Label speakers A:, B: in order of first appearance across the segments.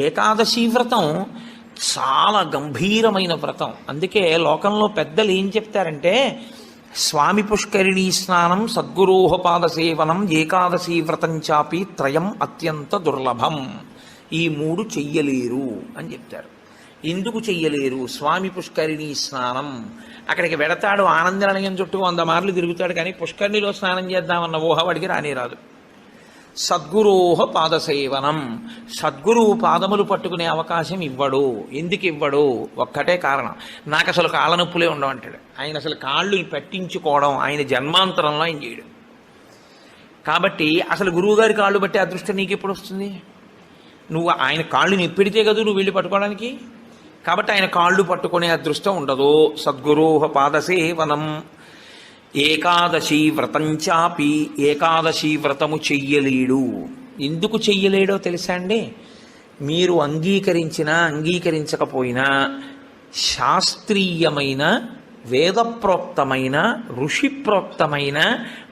A: ఏకాదశి వ్రతం చాలా గంభీరమైన వ్రతం. అందుకే లోకంలో పెద్దలు ఏం చెప్తారంటే, స్వామి పుష్కరిణీ స్నానం, సద్గురోహపాద సేవనం, ఏకాదశి వ్రతం చాపి త్రయం అత్యంత దుర్లభం. ఈ మూడు చెయ్యలేరు అని చెప్తారు. ఎందుకు చెయ్యలేరు? స్వామి పుష్కరిణీ స్నానం, అక్కడికి వెడతాడు, ఆనందనిలయం చుట్టూ 100 మార్లు తిరుగుతాడు, కానీ పుష్కరిణిలో స్నానం చేద్దామన్న ఊహ వాడికి రానేరాదు. సద్గురోహ పాదసేవనం, సద్గురువు పాదములు పట్టుకునే అవకాశం ఇవ్వడు. ఎందుకు ఇవ్వడు? ఒక్కటే కారణం, నాకు అసలు కాళ్ళ నొప్పులే ఉండవంటాడు. ఆయన అసలు కాళ్ళు పట్టించుకోవడం ఆయన జన్మాంతరంలో ఆయన చేయడు. కాబట్టి అసలు గురువుగారి కాళ్ళు బట్టి అదృష్టం నీకు ఎప్పుడు వస్తుంది? నువ్వు ఆయన కాళ్ళు నిప్పిడితే కదా నువ్వు వెళ్ళి పట్టుకోవడానికి. కాబట్టి ఆయన కాళ్ళు పట్టుకునే అదృష్టం ఉండదు. సద్గురోహ పాదసేవనం, ఏకాదశి వ్రతం చాపి, ఏకాదశి వ్రతము చెయ్యలేడు. ఎందుకు చెయ్యలేడో తెలుసా అండి? మీరు అంగీకరించినా అంగీకరించకపోయినా శాస్త్రీయమైన, వేదప్రోక్తమైన, ఋషిప్రోక్తమైన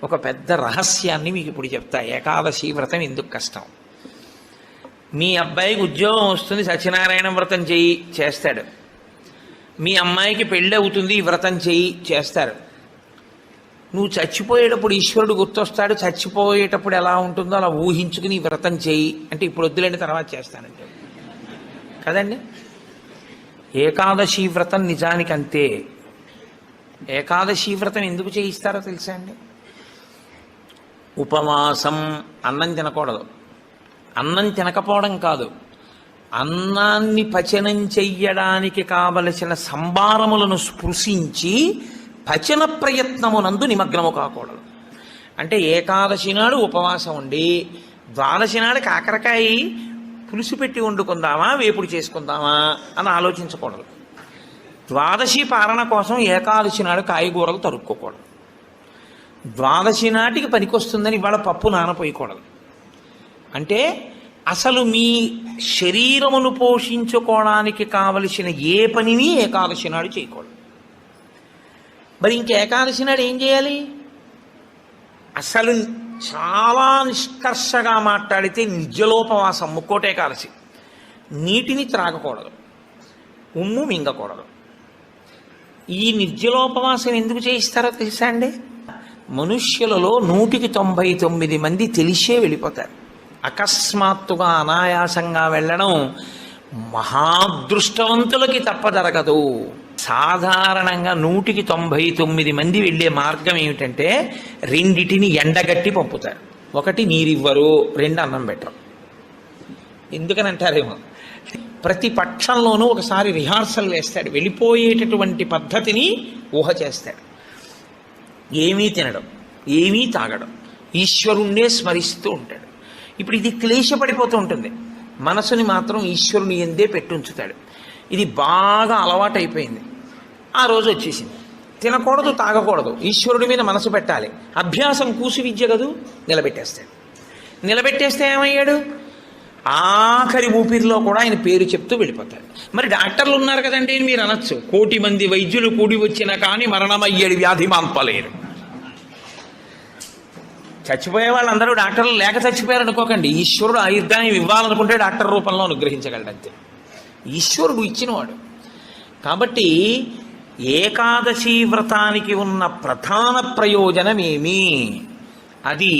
A: ఒక పెద్ద రహస్యాన్ని మీకు ఇప్పుడు చెప్తా. ఏకాదశి వ్రతం ఎందుకు కష్టం? మీ అబ్బాయికి ఉద్యోగం వస్తుంది, సత్యనారాయణ వ్రతం చెయ్యి, చేస్తాడు. మీ అమ్మాయికి పెళ్ళి అవుతుంది, వ్రతం చెయ్యి, చేస్తారు. నువ్వు చచ్చిపోయేటప్పుడు ఈశ్వరుడు గుర్తొస్తాడు, చచ్చిపోయేటప్పుడు ఎలా ఉంటుందో అలా ఊహించుకుని వ్రతం చేయి అంటే, ఇప్పుడు వద్దులేండి తర్వాత చేస్తానంటే కదండి. ఏకాదశి వ్రతం నిజానికి అంతే. ఏకాదశి వ్రతం ఎందుకు చేయిస్తారో తెలుసా అండి? ఉపవాసం, అన్నం తినకూడదు. అన్నం తినకపోవడం కాదు, అన్నాన్ని పచనం చెయ్యడానికి కావలసిన సంభారములను స్పృశించి పచన ప్రయత్నమునందు నిమగ్నము కాకూడదు. అంటే ఏకాదశి నాడు ఉపవాసం ఉండి ద్వాదశి నాడు కాకరకాయ పులుసు పెట్టి వండుకుందామా, వేపుడు చేసుకుందామా అని ఆలోచించకూడదు. ద్వాదశి పారణ కోసం ఏకాదశి నాడు కాయగూరలు తరుక్కోకూడదు. ద్వాదశి నాటికి పనికొస్తుందని ఇవాళ పప్పు నానపోయకూడదు. అంటే అసలు మీ శరీరమును పోషించుకోవడానికి కావలసిన ఏ పనిని ఏకాదశి నాడు చేయకూడదు. మరి ఇంక ఏకాదశి నాడు ఏం చేయాలి? అసలు చాలా నిష్కర్షగా మాట్లాడితే నిర్జలోపవాసం, ముక్కోటి ఏకాదశి. నీటిని త్రాగకూడదు, ఉమ్ము మింగకూడదు. ఈ నిర్జలోపవాసం ఎందుకు చేయిస్తారో తెలుసా అండి? మనుష్యులలో 199 మంది తెలిసే వెళ్ళిపోతారు. అకస్మాత్తుగా అనాయాసంగా వెళ్ళడం మహాదృష్టవంతులకి తప్ప జరగదు. సాధారణంగా 199 మంది వెళ్ళే మార్గం ఏమిటంటే, రెండిటిని ఎండగట్టి పంపుతారు. ఒకటి నీరివ్వరు, 2 అన్నం పెట్టరు. ఎందుకని అంటారేమో, ప్రతి పక్షంలోనూ ఒకసారి రిహార్సల్ వేస్తాడు, వెళ్ళిపోయేటటువంటి పద్ధతిని ఊహ చేస్తాడు. ఏమీ తినడం, ఏమీ తాగడం, ఈశ్వరుణ్ణే స్మరిస్తూ ఉంటాడు. ఇప్పుడు ఇది క్లేశపడిపోతూ ఉంటుంది, మనసుని మాత్రం ఈశ్వరుని ఎందే పెట్టుంచుతాడు. ఇది బాగా అలవాటైపోయింది. ఆ రోజు వచ్చేసింది, తినకూడదు, తాగకూడదు, ఈశ్వరుడి మీద మనసు పెట్టాలి. అభ్యాసం కూసు విద్య కదూ, నిలబెట్టేస్తాడు. నిలబెట్టేస్తే ఏమయ్యాడు? ఆఖరి ఊపిరిలో కూడా ఆయన పేరు చెప్తూ వెళ్ళిపోతాడు. మరి డాక్టర్లు ఉన్నారు కదండి అని మీరు అనొచ్చు, 1 కోటి మంది వైద్యులు కూడి వచ్చినా కానీ మరణమయ్యేది వ్యాధి మాన్పలేరు. చచ్చిపోయే వాళ్ళందరూ డాక్టర్లు లేక చచ్చిపోయారు అనుకోకండి. ఈశ్వరుడు ఆయుర్దాయం ఇవ్వాలనుకుంటే డాక్టర్ రూపంలో అనుగ్రహించగలడు అంతే. ఈశ్వరుడు ఇచ్చినవాడు. కాబట్టి ఏకాదశి వ్రతానికి ఉన్న ప్రధాన ప్రయోజనమేమి? అది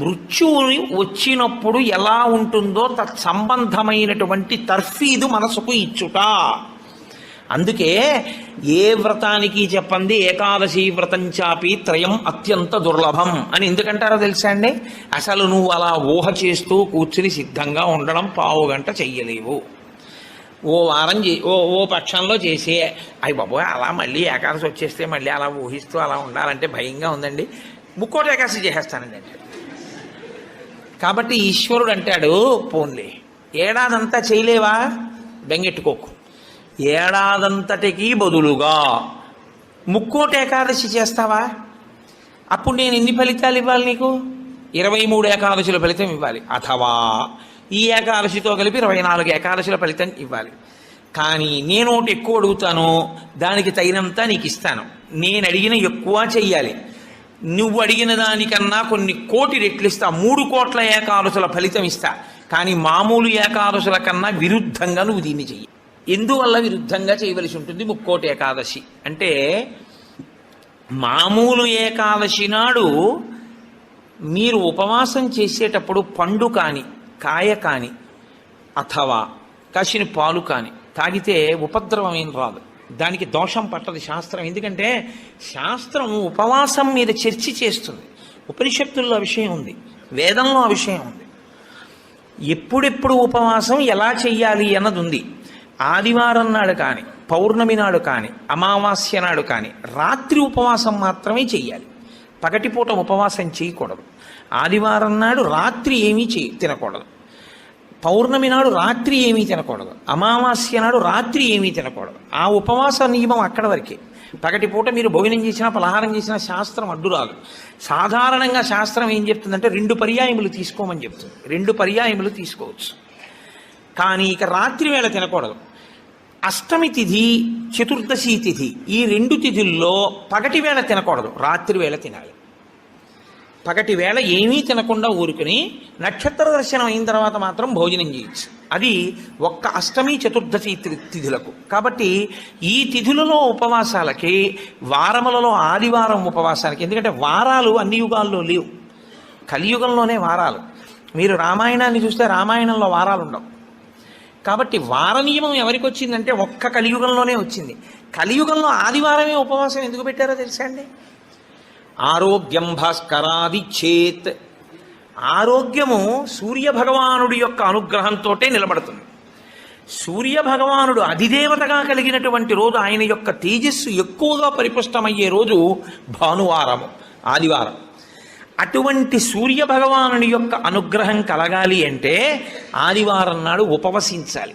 A: మృత్యువుని వచ్చినప్పుడు ఎలా ఉంటుందో తత్సంబంధమైనటువంటి తర్ఫీదు మనసుకు ఇచ్చుట. అందుకే ఏ వ్రతానికి చెప్పండి ఏకాదశి వ్రతం చాపి త్రయం అత్యంత దుర్లభం అని ఎందుకంటారో తెలుసా అండి? అసలు నువ్వు అలా ఊహ చేస్తూ కూర్చుని సిద్ధంగా ఉండడం 1/2 గంట చెయ్యలేవు. ఓ వారం ఓ పక్షంలో చేసి, అయ్యి బాబోయ్ అలా మళ్ళీ ఏకాదశి వచ్చేస్తే మళ్ళీ అలా ఊహిస్తూ అలా ఉండాలంటే భయంగా ఉందండి, ముక్కోటి ఏకాదశి చేసేస్తానండి అంటే. కాబట్టి ఈశ్వరుడు అంటాడు, పోన్లే ఏడాదంతా చేయలేవా, బెంగెట్టుకోకు, ఏడాదంతటికి బదులుగా ముక్కోటి ఏకాదశి చేస్తావా, అప్పుడు నేను ఎన్ని ఫలితాలు ఇవ్వాలి నీకు? 23 ఏకాదశుల ఫలితం ఇవ్వాలి. అథవా ఈ ఏకాదశితో కలిపి 24 ఏకాదశుల ఫలితం ఇవ్వాలి. కానీ నేను ఒకటి ఎక్కువ అడుగుతాను, దానికి తగినంత నీకు ఇస్తాను. నేను అడిగిన ఎక్కువ చెయ్యాలి, నువ్వు అడిగిన దానికన్నా కొన్ని కోటి రెట్లు ఇస్తా, 3 కోట్ల ఏకాదశుల ఫలితం ఇస్తా. కానీ మామూలు ఏకాదశుల కన్నా విరుద్ధంగా నువ్వు దీన్ని చెయ్యి. ఎందువల్ల విరుద్ధంగా చేయవలసి ఉంటుంది ముక్కోటి ఏకాదశి అంటే, మామూలు ఏకాదశి నాడు మీరు ఉపవాసం చేసేటప్పుడు పండు కాని, కాయ కాని, అథవా కాసిన పాలు కాని తాగితే ఉపద్రవం ఏం రాదు, దానికి దోషం పట్టదు శాస్త్రం. ఎందుకంటే శాస్త్రం ఉపవాసం మీద చర్చ చేస్తుంది. ఉపనిషత్తుల్లో ఆ విషయం ఉంది, వేదంలో ఆ విషయం ఉంది. ఎప్పుడెప్పుడు ఉపవాసం ఎలా చెయ్యాలి అన్నది ఉంది. ఆదివారం నాడు కానీ, పౌర్ణమి నాడు కానీ, అమావాస్య నాడు కానీ రాత్రి ఉపవాసం మాత్రమే చెయ్యాలి. పగటిపూట ఉపవాసం చేయకూడదు. ఆదివారం నాడు రాత్రి ఏమీ తినకూడదు. పౌర్ణమి నాడు రాత్రి ఏమీ తినకూడదు. అమావాస్య నాడు రాత్రి ఏమీ తినకూడదు. ఆ ఉపవాస నియమం అక్కడ వరకే. పగటిపూట మీరు భోజనం చేసినా పలహారం చేసినా శాస్త్రం అడ్డు రాదు. సాధారణంగా శాస్త్రం ఏం చెప్తుందంటే 2 పర్యాయములు తీసుకోమని చెప్తుంది. 2 పర్యాయములు తీసుకోవచ్చు, కానీ ఇక రాత్రి వేళ తినకూడదు. అష్టమి తిథి, చతుర్దశి తిథి, ఈ 2 తిథుల్లో పగటి వేళ తినకూడదు, రాత్రి వేళ తినాలి. పగటి వేళ ఏమీ తినకుండా ఊరుకుని నక్షత్ర దర్శనం అయిన తర్వాత మాత్రం భోజనం చేయొచ్చు. అది ఒక్క అష్టమి చతుర్దశి తిథులకు. కాబట్టి ఈ తిథులలో ఉపవాసాలకి, వారములలో ఆదివారం ఉపవాసాలకి, ఎందుకంటే వారాలు అన్ని యుగాల్లో లేవు, కలియుగంలోనే వారాలు. మీరు రామాయణాన్ని చూస్తే రామాయణంలో వారాలు ఉండవు. కాబట్టి వార నియమం ఎవరికి వచ్చిందంటే ఒక్క కలియుగంలోనే వచ్చింది. కలియుగంలో ఆదివారమే ఉపవాసం ఎందుకు పెట్టారో తెలుసా అండి? ఆరోగ్యం భాస్కరాది చేత్, ఆరోగ్యము సూర్యభగవానుడి యొక్క అనుగ్రహంతో నిలబడుతుంది. సూర్యభగవానుడు అధిదేవతగా కలిగినటువంటి రోజు, ఆయన యొక్క తేజస్సు ఎక్కువగా పరిపుష్టమయ్యే రోజు భానువారము, ఆదివారం. అటువంటి సూర్యభగవానుని యొక్క అనుగ్రహం కలగాలి అంటే ఆదివారం నాడు ఉపవసించాలి.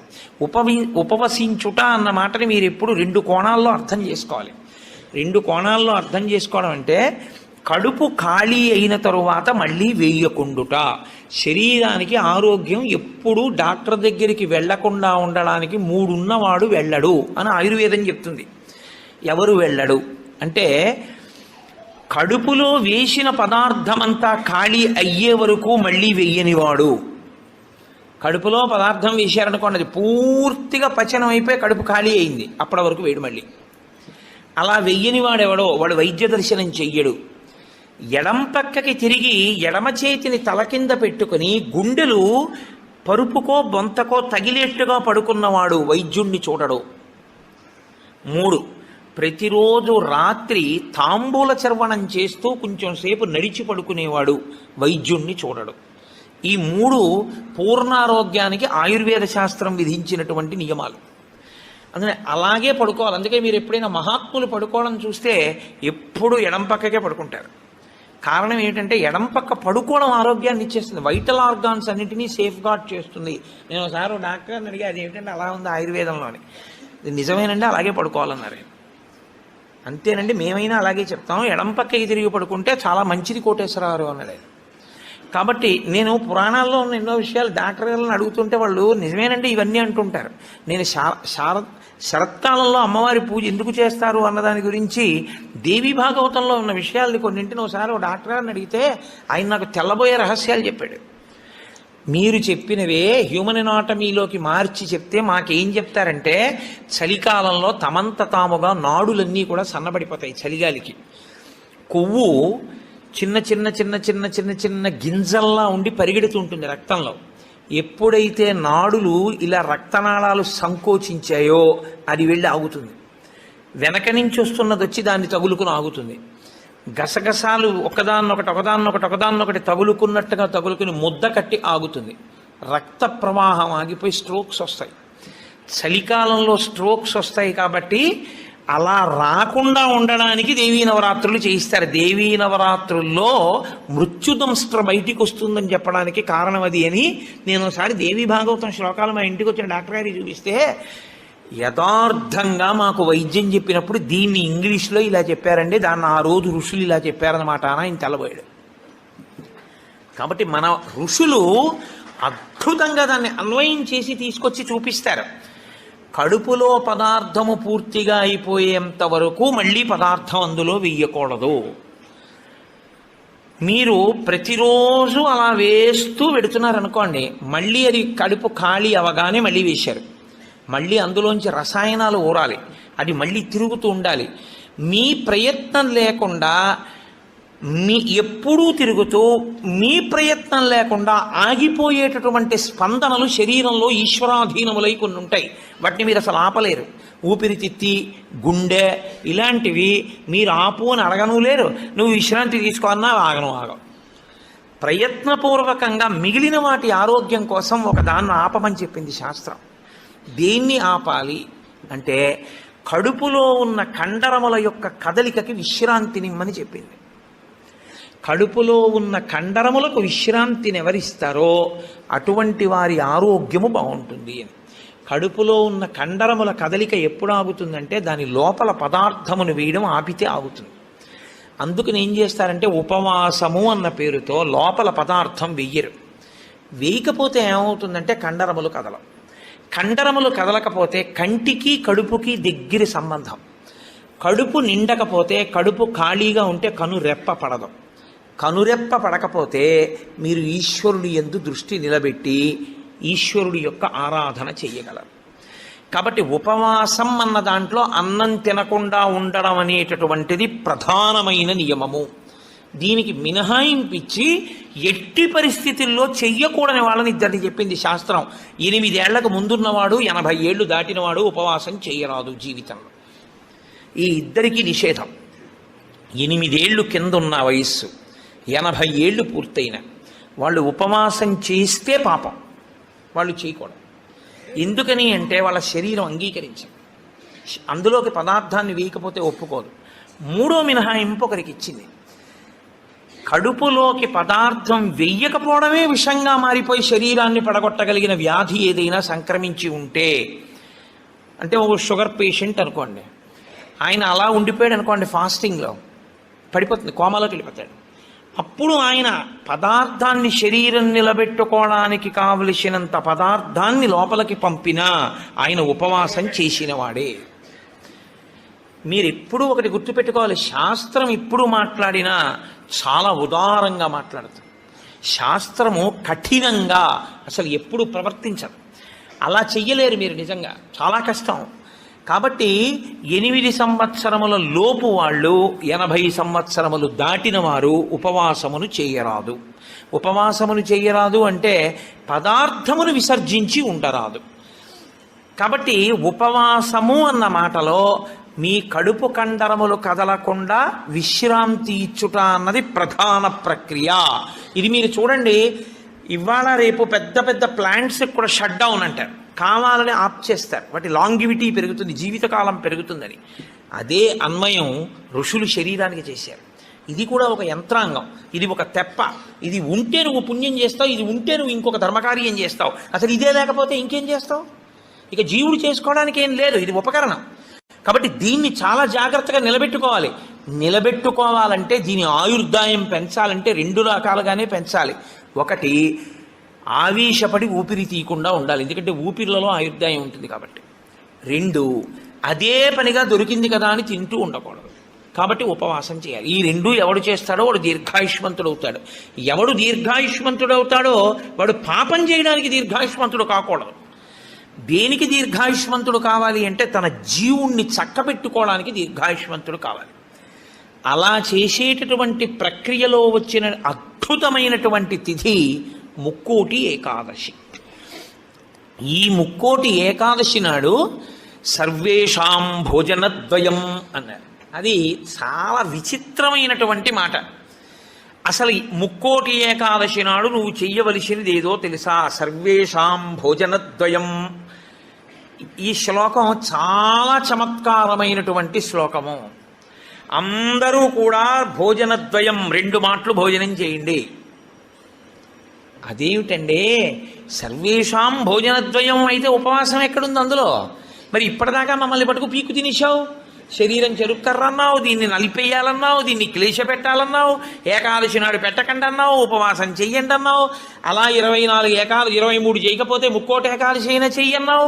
A: ఉపవసించుట అన్న మాటని మీరు ఎప్పుడు 2 కోణాల్లో అర్థం చేసుకోవాలి. 2 కోణాల్లో అర్థం చేసుకోవడం అంటే, కడుపు ఖాళీ అయిన తరువాత మళ్ళీ వేయకుండుట. శరీరానికి ఆరోగ్యం ఎప్పుడూ డాక్టర్ దగ్గరికి వెళ్లకుండా ఉండడానికి 3 ఉన్నవాడు వెళ్ళడు అని ఆయుర్వేదం చెప్తుంది. ఎవరు వెళ్ళడు అంటే, కడుపులో వేసిన పదార్థమంతా ఖాళీ అయ్యే వరకు మళ్ళీ వెయ్యనివాడు. కడుపులో పదార్థం వేశారనుకోండి, అది పూర్తిగా పచనం అయిపోయి కడుపు ఖాళీ అయింది, అప్పటి వరకు వేయడు మళ్ళీ. అలా వెయ్యని వాడెవడో వాడు వైద్య దర్శనం చెయ్యడు. ఎడం పక్కకి తిరిగి ఎడమ చేతిని తల కింద పెట్టుకుని గుండెలు పరుపుకో బొంతకో తగిలేట్టుగా పడుకున్నవాడు వైద్యుణ్ణి చూడడు. 3, ప్రతిరోజు రాత్రి తాంబూల చర్వణం చేస్తూ కొంచెం సేపు నడిచి పడుకునేవాడు వైద్యుణ్ణి చూడడు. ఈ 3 పూర్ణారోగ్యానికి ఆయుర్వేద శాస్త్రం విధించినటువంటి నియమాలు. అందుకని అలాగే పడుకోవాలి. అందుకే మీరు ఎప్పుడైనా మహాత్ములు పడుకోవడం చూస్తే ఎప్పుడు ఎడం పక్కకే పడుకుంటారు. కారణం ఏంటంటే ఎడం పక్క పడుకోవడం ఆరోగ్యాన్ని ఇచ్చేస్తుంది, వైటల్ ఆర్గాన్స్ అన్నింటినీ సేఫ్ గార్డ్ చేస్తుంది. నేను ఒకసారి డాక్టర్ని అడిగి, అది ఏంటంటే అలా ఉంది ఆయుర్వేదంలోని. నిజమేనండి, అలాగే పడుకోవాలన్నారు. అంతేనండి, మేమైనా అలాగే చెప్తాం, ఎడం పక్కకి తిరిగి పడుకుంటే చాలా మంచిది కోటేశ్వరరావు అన్నాడు. కాబట్టి నేను పురాణాల్లో ఉన్న ఎన్నో విషయాలు డాక్టర్ గారిని అడుగుతుంటే వాళ్ళు నిజమేనండి ఇవన్నీ అంటుంటారు. నేను శరత్కాలంలో అమ్మవారి పూజ ఎందుకు చేస్తారు అన్నదాని గురించి దేవి భాగవతంలో ఉన్న విషయాల్ని కొన్నింటిని ఒకసారి ఒక డాక్టర్ గారిని అడిగితే ఆయన నాకు తెల్లబోయే రహస్యాలు చెప్పాడు. మీరు చెప్పినవే హ్యూమన్ ఎనాటమీలోకి మార్చి చెప్తే మాకేం చెప్తారంటే, చలికాలంలో తమంత తాముగా నాడులన్నీ కూడా సన్నబడిపోతాయి చలిగాలికి. కొవ్వు చిన్న చిన్న చిన్న చిన్న చిన్న చిన్న గింజల్లా ఉండి పరిగెడుతుంటుంది రక్తంలో. ఎప్పుడైతే నాడులు ఇలా రక్తనాళాలు సంకోచించాయో అది వెళ్ళి ఆగుతుంది. వెనక నుంచి వస్తున్నది వచ్చి దాన్ని తగులుకుని ఆగుతుంది. గసగసాలు ఒకదాన్నొకటి తగులుకున్నట్టుగా తగులుకుని ముద్ద కట్టి ఆగుతుంది. రక్త ప్రవాహం ఆగిపోయి స్ట్రోక్స్ వస్తాయి. చలికాలంలో స్ట్రోక్స్ వస్తాయి కాబట్టి అలా రాకుండా ఉండడానికి దేవీ నవరాత్రులు చేయిస్తారు. దేవీ నవరాత్రుల్లో మృత్యుదంస్ట్ర బయటికి వస్తుందని చెప్పడానికి కారణం అది అని నేను ఒకసారి దేవీ భాగవతం శ్లోకాలు మా ఇంటికి వచ్చిన డాక్టర్ గారికి చూపిస్తే, యథార్థంగా మాకు వైద్యం చెప్పినప్పుడు దీన్ని ఇంగ్లీష్లో ఇలా చెప్పారండి, దాన్ని ఆ రోజు ఋషులు ఇలా చెప్పారనమాట అని ఆయన తెల్లబోయాడు. కాబట్టి మన ఋషులు అద్భుతంగా దాన్ని అన్వయం చేసి తీసుకొచ్చి చూపిస్తారు. కడుపులో పదార్థము పూర్తిగా అయిపోయేంత వరకు మళ్ళీ పదార్థం అందులో వెయ్యకూడదు. మీరు ప్రతిరోజు అలా వేస్తూ పెడుతున్నారనుకోండి, మళ్ళీ అది కడుపు ఖాళీ అవగానే మళ్ళీ వేశారు, మళ్ళీ అందులోంచి రసాయనాలు ఊరాలి, అది మళ్ళీ తిరుగుతూ ఉండాలి. మీ ప్రయత్నం లేకుండా ఎప్పుడూ తిరుగుతూ మీ ప్రయత్నం లేకుండా ఆగిపోయేటటువంటి స్పందనలు శరీరంలో ఈశ్వరాధీనములై కొన్ని ఉంటాయి. వాటిని మీరు అసలు ఆపలేరు. ఊపిరితిత్తి, గుండె ఇలాంటివి మీరు ఆపు అని అడగను లేరు. నువ్వు విశ్రాంతి తీసుకోన్నా ఆగవు. ప్రయత్నపూర్వకంగా మిగిలిన వాటి ఆరోగ్యం కోసం ఒక దాన్ని ఆపమని చెప్పింది శాస్త్రం. దేన్ని ఆపాలి అంటే కడుపులో ఉన్న కండరముల యొక్క కదలికకి విశ్రాంతినిమ్మని చెప్పింది. కడుపులో ఉన్న కండరములకు విశ్రాంతిని ఎవరిస్తారో అటువంటి వారి ఆరోగ్యము బాగుంటుంది అని. కడుపులో ఉన్న కండరముల కదలిక ఎప్పుడు ఆగుతుందంటే దాని లోపల పదార్థమును వేయడం ఆపితే ఆగుతుంది. అందుకని ఏం చేస్తారంటే ఉపవాసము అన్న పేరుతో లోపల పదార్థం వెయ్యరు. వేయకపోతే ఏమవుతుందంటే కండరములు కదలవు. కండరములు కదలకపోతే కంటికి కడుపుకి దగ్గర సంబంధం. కడుపు నిండకపోతే, కడుపు ఖాళీగా ఉంటే కనురెప్ప పడదు. కనురెప్ప పడకపోతే మీరు ఈశ్వరుడి యందు దృష్టి నిలబెట్టి ఈశ్వరుడి యొక్క ఆరాధన చెయ్యగలరు. కాబట్టి ఉపవాసం అన్న దాంట్లో అన్నం తినకుండా ఉండడం అనేటటువంటిది ప్రధానమైన నియమము. దీనికి మినహాయింపించి ఎట్టి పరిస్థితుల్లో చెయ్యకూడని వాళ్ళని ఇద్దరిని చెప్పింది శాస్త్రం. 8 ఏళ్లకు ముందున్నవాడు, 80 ఏళ్ళు దాటినవాడు ఉపవాసం చేయరాదు జీవితంలో. ఈ ఇద్దరికీ నిషేధం. 8 ఏళ్ళు కింద ఉన్న వయస్సు, 80 ఏళ్ళు పూర్తయిన వాళ్ళు ఉపవాసం చేస్తే పాపం, వాళ్ళు చేయకూడదు. ఎందుకని అంటే వాళ్ళ శరీరం అంగీకరించదు, అందులోకి పదార్థాన్ని వేయకపోతే ఒప్పుకోదు. 3వ మినహాయింపు ఒకరికి ఇచ్చింది. కడుపులోకి పదార్థం వెయ్యకపోవడమే విషంగా మారిపోయి శరీరాన్ని పడగొట్టగలిగిన వ్యాధి ఏదైనా సంక్రమించి ఉంటే, అంటే ఒక షుగర్ పేషెంట్ అనుకోండి, ఆయన అలా ఉండిపోయాడు అనుకోండి, ఫాస్టింగ్లో పడిపోతుంది, కోమాలోకి వెళ్ళిపోతాడు. అప్పుడు ఆయన పదార్థాన్ని శరీరం నిలబెట్టుకోవడానికి కావలసినంత పదార్థాన్ని లోపలికి పంపినా ఆయన ఉపవాసం చేసినవాడే. మీరు ఎప్పుడూ ఒకటి గుర్తుపెట్టుకోవాలి, శాస్త్రం ఇప్పుడు మాట్లాడినా చాలా ఉదారంగా మాట్లాడుతుంది. శాస్త్రము కఠినంగా అసలు ఎప్పుడు ప్రవర్తించదు. అలా చెయ్యలేరు మీరు, నిజంగా చాలా కష్టం. కాబట్టి 8 సంవత్సరముల లోపు వాళ్ళు, 80 సంవత్సరములు దాటిన వారు ఉపవాసమును చేయరాదు. ఉపవాసమును చేయరాదు అంటే పదార్థమును విసర్జించి ఉండరాదు. కాబట్టి ఉపవాసము అన్న మాటలో మీ కడుపు కండరములు కదలకుండా విశ్రాంతి ఇచ్చుట అన్నది ప్రధాన ప్రక్రియ. ఇది మీరు చూడండి, ఇవాళ రేపు పెద్ద పెద్ద ప్లాంట్స్ కూడా షట్ డౌన్ అంటారు, కావాలని ఆప్ చేస్తారు, వాటి లాంగివిటీ పెరుగుతుంది, జీవితకాలం పెరుగుతుందని. అదే అన్వయం ఋషులు శరీరానికి చేశారు. ఇది కూడా ఒక యంత్రాంగం, ఇది ఒక తెప్ప. ఇది ఉంటే నువ్వు పుణ్యం చేస్తావు, ఇది ఉంటే నువ్వు ఇంకొక ధర్మకార్యం చేస్తావు. అసలు ఇదే లేకపోతే ఇంకేం చేస్తావు? ఇక జీవుడు చేసుకోవడానికి ఏం లేదు, ఇది ఉపకరణం. కాబట్టి దీన్ని చాలా జాగ్రత్తగా నిలబెట్టుకోవాలి. నిలబెట్టుకోవాలంటే దీని ఆయుర్దాయం పెంచాలంటే 2 రకాలుగానే పెంచాలి. ఒకటి, ఆవేశపడి ఊపిరి తీయకుండా ఉండాలి, ఎందుకంటే ఊపిరిలలో ఆయుర్దాయం ఉంటుంది కాబట్టి. 2, అదే పనిగా దొరికింది కదా అని తింటూ ఉండకూడదు, కాబట్టి ఉపవాసం చేయాలి. ఈ 2 ఎవడు చేస్తాడో వాడు దీర్ఘాయుష్మంతుడు అవుతాడు. ఎవడు దీర్ఘాయుష్మంతుడు అవుతాడో వాడు పాపం చేయడానికి దీర్ఘాయుష్మంతుడు కాకూడదు. దేనికి దీర్ఘాయుష్మంతుడు కావాలి అంటే తన జీవుణ్ణి చక్కబెట్టుకోవడానికి దీర్ఘాయుష్మంతుడు కావాలి. అలా చేసేటటువంటి ప్రక్రియలో వచ్చిన అద్భుతమైనటువంటి తిథి ముక్కోటి ఏకాదశి. ఈ ముక్కోటి ఏకాదశి నాడు సర్వేషాం భోజనద్వయం అన్నారు. అది చాలా విచిత్రమైనటువంటి మాట. అసలు ముక్కోటి ఏకాదశి నాడు నువ్వు చెయ్యవలసినది ఏదో తెలుసా? సర్వేషాం భోజనద్వయం. ఈ శ్లోకం చాలా చమత్కారమైనటువంటి శ్లోకము. అందరూ కూడా భోజనద్వయం, 2 మాటలు భోజనం చేయండి. అదేమిటండి, సర్వేషాం భోజనద్వయం అయితే ఉపవాసం ఎక్కడుంది అందులో? మరి ఇప్పటిదాకా మమ్మల్ని పట్టుకు పీకు తినేశావు, శరీరం చెరుక్కర్రన్నావు, దీన్ని నలిపేయాలన్నావు, దీన్ని క్లేశ పెట్టాలన్నావు, ఏకాదశి నాడు పెట్టకండి అన్నావు, ఉపవాసం చెయ్యండి అన్నావు, అలా 23 చేయకపోతే ముక్కోటి ఏకాదశి అయినా చెయ్యన్నావు.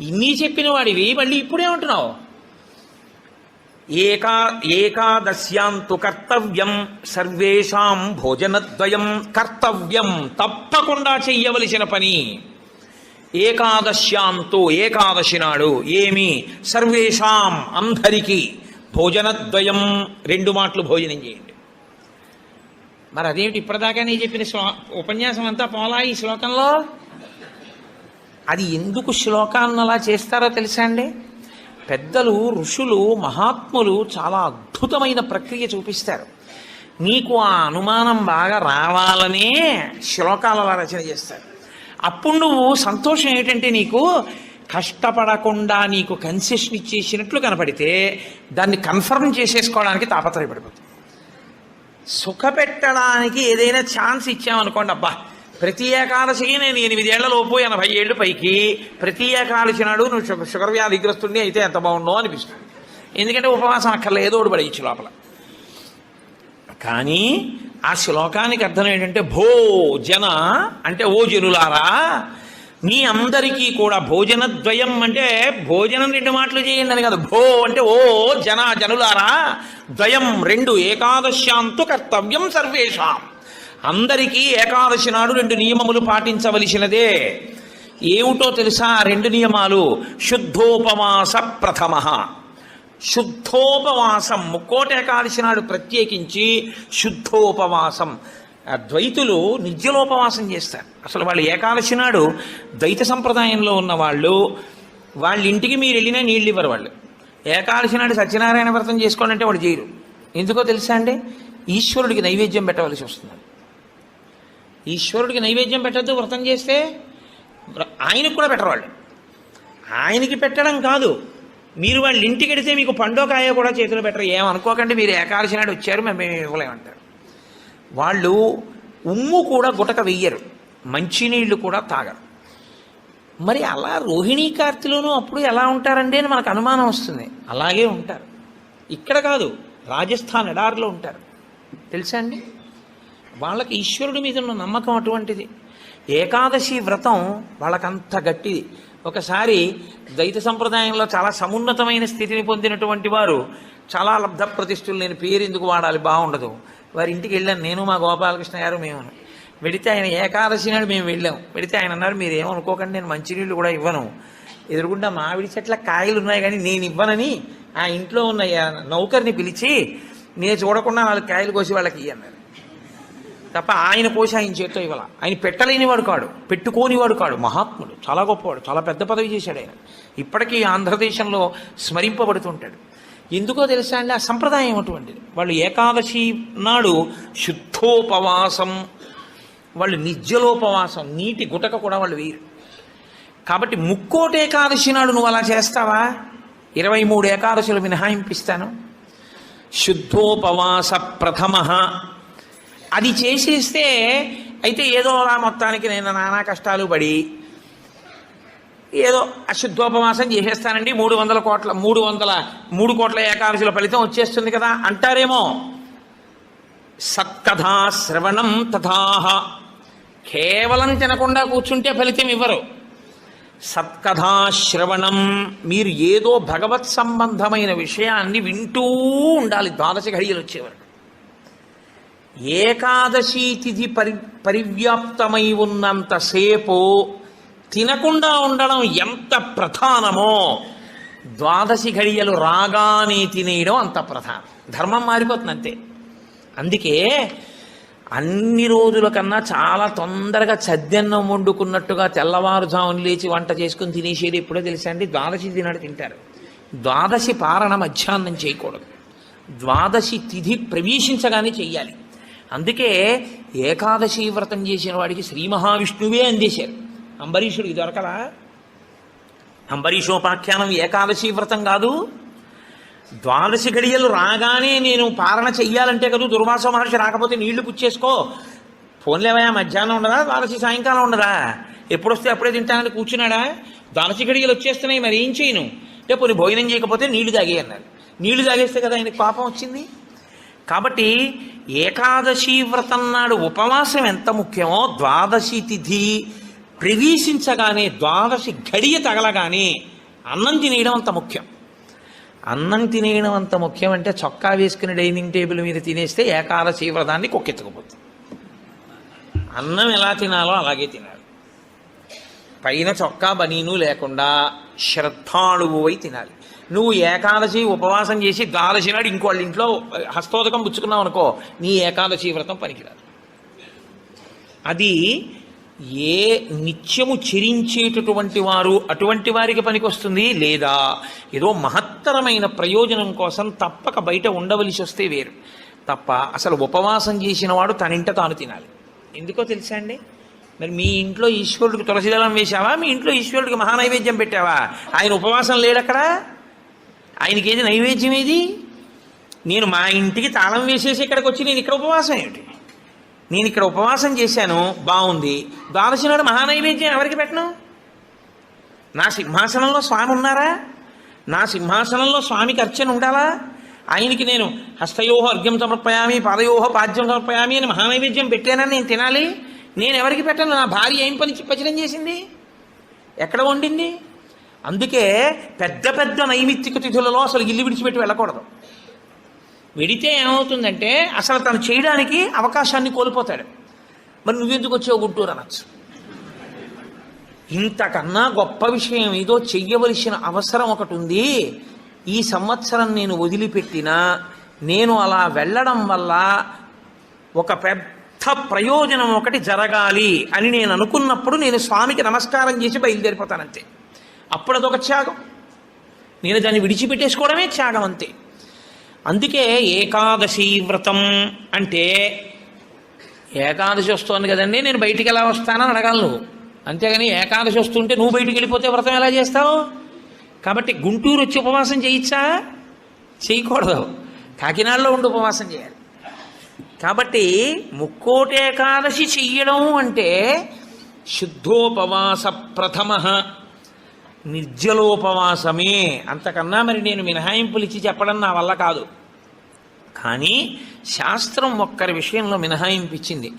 A: ఇన్ని చెప్పిన వాడివి మళ్ళీ ఇప్పుడేమంటున్నావు? ఏకాదశ్యాంతు కర్తవ్యం సర్వేషాం భోజనద్వయం. కర్తవ్యం, తప్పకుండా చెయ్యవలసిన పని. ఏకాదశ్యాంతు, ఏకాదశి నాడు ఏమి, సర్వేషాం అందరికీ, భోజనద్వయం, 2 మాటలు భోజనం చేయండి. మరి అదేమిటి ఇప్పటిదాకా నేను చెప్పిన ఉపన్యాసం అంతా పోలా ఈ శ్లోకంలో? అది ఎందుకు శ్లోకాన్ని అలా చేస్తారో తెలుసా అండి? పెద్దలు, ఋషులు, మహాత్ములు చాలా అద్భుతమైన ప్రక్రియ చూపిస్తారు. నీకు ఆ అనుమానం బాగా రావాలనే శ్లోకాలు అలా రచన చేస్తారు. అప్పుడు నువ్వు సంతోషం ఏంటంటే నీకు కష్టపడకుండా నీకు కన్సెషన్ ఇచ్చేసినట్లు కనపడితే దాన్ని కన్ఫర్మ్ చేసేసుకోవడానికి తాపత్రయపడిపోతుంది. సుఖపెట్టడానికి ఏదైనా ఛాన్స్ ఇచ్చామనుకోండి, అబ్బా ప్రతి ఏకాదశికి నేను 8 ఏళ్లలోపు 80 ఏళ్ళు పైకి ప్రతి ఏకాదశి నాడు నువ్వు షుగర్ వ్యాధిగ్రస్తుడిని అయితే ఎంత బాగుండో అనిపిస్తుంది. ఎందుకంటే ఉపవాసం అక్కర్లేదు, ఏదో ఒకటి పడేయచ్చు లోపల. కానీ ఆ శ్లోకానికి అర్థం ఏంటంటే భోజన అంటే ఓ జనులారా, మీ అందరికీ కూడా భోజనద్వయం అంటే భోజనం 2 మాటలు చేయండి అని కాదు. భో అంటే ఓ జనులారా, ద్వయం 2, ఏకాదశ్యాంతు కర్తవ్యం సర్వేషాం, అందరికీ ఏకాదశి నాడు 2 నియమములు పాటించవలసినదే. ఏమిటో తెలుసా 2 నియమాలు? శుద్ధోపవాస ప్రథమ. శుద్ధోపవాసం, ముక్కోటి ఏకాదశి నాడు ప్రత్యేకించి శుద్ధోపవాసం. ద్వైతులు నిర్జలోపవాసం చేస్తారు. అసలు వాళ్ళు ఏకాదశి నాడు ద్వైత సంప్రదాయంలో ఉన్న వాళ్ళు, వాళ్ళ ఇంటికి మీరు వెళ్ళినా నీళ్ళు ఇవ్వరు. వాళ్ళు ఏకాదశి నాడు సత్యనారాయణ వ్రతం చేసుకోండి అంటే వాడు చేయరు. ఎందుకో తెలుసా అండి? ఈశ్వరుడికి నైవేద్యం పెట్టవలసి వస్తుంది. ఈశ్వరుడికి నైవేద్యం పెట్టద్దు వ్రతం చేస్తే, ఆయనకు కూడా పెట్టరు వాళ్ళు. ఆయనకి పెట్టడం కాదు, మీరు వాళ్ళ ఇంటికి వెడితే మీకు పండో కాయ కూడా చేతిలో పెట్టరు. ఏమనుకోకండి, మీరు ఏకాదశి నాడు వచ్చారు మేము ఇవ్వలేమంటారు. వాళ్ళు ఉమ్ము కూడా గుటక వెయ్యరు, మంచినీళ్ళు కూడా తాగరు. మరి అలా రోహిణీ కార్తెలోనూ అప్పుడు ఎలా ఉంటారండి అని మనకు అనుమానం వస్తుంది. అలాగే ఉంటారు. ఇక్కడ కాదు, రాజస్థాన్ ఎడారిలో ఉంటారు. తెలుసా అండి? వాళ్ళకి ఈశ్వరుడి మీద ఉన్న నమ్మకం అటువంటిది. ఏకాదశి వ్రతం వాళ్ళకంత గట్టిది. ఒకసారి ద్వైత సంప్రదాయంలో చాలా సమున్నతమైన స్థితిని పొందినటువంటి వారు, చాలా లబ్ధ ప్రతిష్ఠులు, నేను పేరు ఎందుకు వాడాలి బాగుండదు, వారి ఇంటికి వెళ్ళాను నేను, మా గోపాలకృష్ణ గారు, మేము. వెడితే ఆయన ఏకాదశి నాడు మేము వెళ్ళాం. వెడితే ఆయన అన్నారు, మీరు ఏమనుకోకండి, నేను మంచినీళ్ళు కూడా ఇవ్వను, ఎదురుగుండా మామిడి చెట్ల కాయలు ఉన్నాయి కానీ నేను ఇవ్వనని ఆ ఇంట్లో ఉన్న నౌకర్ని పిలిచి నేను చూడకుండా 4 కాయలు కోసి వాళ్ళకి అన్నారు. తప్ప ఆయన కోసి ఆయన చేత్తో ఇవ్వాల. ఆయన పెట్టలేనివాడు కాడు, పెట్టుకోనివాడు కాడు, మహాత్ముడు, చాలా గొప్పవాడు, చాలా పెద్ద పదవి చేశాడు ఆయన. ఇప్పటికీ ఆంధ్రదేశంలో స్మరింపబడుతుంటాడు. ఎందుకో తెలుసా అండి? ఆ సంప్రదాయం అటువంటిది. వాళ్ళు ఏకాదశి నాడు శుద్ధోపవాసం, వాళ్ళు నిర్జలోపవాసం, నీటి గుటక కూడా వాళ్ళు వేయరు. కాబట్టి ముక్కోటి ఏకాదశి నాడు నువ్వు అలా చేస్తావా? 23 ఏకాదశులు మినహాయింపిస్తాను. శుద్ధోపవాస ప్రథమ అది చేసేస్తే అయితే ఏదో అలా మొత్తానికి నేను నానా కష్టాలు పడి ఏదో అశుద్ధోపవాసం చేసేస్తానండి, 3 కోట్ల ఏకాదశుల ఫలితం వచ్చేస్తుంది కదా అంటారేమో. సత్కథా శ్రవణం తథాహ, కేవలం తినకుండా కూర్చుంటే ఫలితం ఇవ్వరు. సత్కథా శ్రవణం, మీరు ఏదో భగవత్ సంబంధమైన విషయాన్ని వింటూ ఉండాలి 12 ఘడియలు వచ్చేవారు. ఏకాదశి తిథి పరివ్యాప్తమై ఉన్నంతసేపు తినకుండా ఉండడం ఎంత ప్రధానమో 12 ఘడియలు రాగానే తినేయడం అంత ప్రధానం. ధర్మం మారిపోతుంది అంతే. అందుకే అన్ని రోజుల కన్నా చాలా తొందరగా చద్దన్నం వండుకున్నట్టుగా తెల్లవారుజామున లేచి వంట చేసుకుని తినేసేది ఎప్పుడో తెలుసా అండి? 12 తినాడు తింటారు. 12 పారణ మధ్యాహ్నం చేయకూడదు, 12 తిథి ప్రవేశించగానే చెయ్యాలి. అందుకే ఏకాదశి వ్రతం చేసిన వాడికి శ్రీ మహావిష్ణువే అందేశారు. అంబరీషుడికి దొరకలా? అంబరీషోపాఖ్యానం ఏకాదశి వ్రతం కాదు. 12 ఘడియలు రాగానే నేను పారణ చెయ్యాలంటే కదా, దుర్వాస మహర్షి రాకపోతే నీళ్లు పుచ్చేసుకో, ఫోన్లేవయా మధ్యాహ్నం ఉండదా, 12 సాయంకాలం ఉండదా, ఎప్పుడొస్తే అప్పుడే తింటానని కూర్చున్నాడా? 12 ఘడియలు వచ్చేస్తున్నాయి, మరి ఏం చేయను అంటే పోనీ భోజనం చేయకపోతే నీళ్లు తాగే అన్నారు. నీళ్లు తాగేస్తే కదా ఆయనకి పాపం వచ్చింది. కాబట్టి ఏకాదశి వ్రతం నాడు ఉపవాసం ఎంత ముఖ్యమో 12 తిథి ప్రవేశించగానే 12 ఘడియ తగలగానే అన్నం తినేయడం అంత ముఖ్యం. అన్నం తినేయడం అంత ముఖ్యం అంటే చొక్కా వేసుకుని డైనింగ్ టేబుల్ మీద తినేస్తే ఏకాదశి వ్రతాన్ని కొక్కెత్తుకుపోతుంది. అన్నం ఎలా తినాలో అలాగే తినాలి. పైన చొక్కా బనీను లేకుండా శ్రద్ధాళువువై తినాలి. నువ్వు ఏకాదశి ఉపవాసం చేసి ద్వాదశి నాడు ఇంకోళ్ళ ఇంట్లో హస్తోదకం పుచ్చుకున్నావు అనుకో, నీ ఏకాదశి వ్రతం పనికిరాదు. అది ఏ నిత్యము చెరించేటటువంటి వారు అటువంటి వారికి పనికొస్తుంది, లేదా ఏదో మహత్తరమైన ప్రయోజనం కోసం తప్పక బయట ఉండవలసి వస్తే వేరు తప్ప అసలు ఉపవాసం చేసిన వాడు తనింట తాను తినాలి. ఎందుకో తెలుసా అండి? మరి మీ ఇంట్లో ఈశ్వరుడికి తులసిదళం వేశావా? మీ ఇంట్లో ఈశ్వరుడికి మహానైవేద్యం పెట్టావా? ఆయన ఉపవాసం లేడక్కడ. ఆయనకి ఏది నైవేద్యం ఏది? నేను మా ఇంటికి తాళం వేసేసి ఇక్కడికి వచ్చి నేను ఇక్కడ ఉపవాసం ఏమిటి? నేను ఇక్కడ ఉపవాసం చేశాను, బాగుంది. ద్వాదశి నాడు మహానైవేద్యం ఎవరికి పెట్టను? నా సింహాసనంలో స్వామి ఉన్నారా? నా సింహాసనంలో స్వామికి అర్చన ఉండాలా? ఆయనకి నేను హస్తయోహ అర్ఘ్యం సమర్పయామి, పాదయోహ పాద్యం సమర్పయామి అని మహానైవేద్యం పెట్టానని నేను తినాలి. నేను ఎవరికి పెట్టను? నా భార్య ఏం పని పచనం చేసింది? ఎక్కడ వండింది? అందుకే పెద్ద పెద్ద నైమిత్తిక తిథులలో అసలు ఇల్లు విడిచిపెట్టి వెళ్ళకూడదు. వెడితే ఏమవుతుందంటే అసలు తను చేయడానికి అవకాశాన్ని కోల్పోతాడు. మరి నువ్వెందుకు వచ్చావు గుంటూరు అనొచ్చు. ఇంతకన్నా గొప్ప విషయం ఏదో చెయ్యవలసిన అవసరం ఒకటి ఉంది. ఈ సంవత్సరం నేను వదిలిపెట్టినా నేను అలా వెళ్ళడం వల్ల ఒక పెద్ద ప్రయోజనం ఒకటి జరగాలి అని నేను అనుకున్నప్పుడు నేను స్వామికి నమస్కారం చేసి బయలుదేరిపోతానంతే. అప్పుడు అదొక త్యాగం. నేను దాన్ని విడిచిపెట్టేసుకోవడమే త్యాగం అంతే. అందుకే ఏకాదశి వ్రతం అంటే ఏకాదశి వస్తోంది కదండి నేను బయటికి ఎలా వస్తానని అడగాలి నువ్వు. అంతేగాని ఏకాదశి వస్తుంటే నువ్వు బయటికి వెళ్ళిపోతే వ్రతం ఎలా చేస్తావు? కాబట్టి గుంటూరు వచ్చి ఉపవాసం చేయొచ్చా? చేయకూడదు. కాకినాడలో ఉండి ఉపవాసం చేయాలి. కాబట్టి ముక్కోటి ఏకాదశి చెయ్యడం అంటే శుద్ధోపవాస ప్రథమ నిర్జలోపవాసమే. అంతకన్నా మరి నేను మినహాయింపులు ఇచ్చి చెప్పడం నా వల్ల కాదు. కానీ శాస్త్రం ఒక్కరి విషయంలో మినహాయింపు ఇచ్చింది.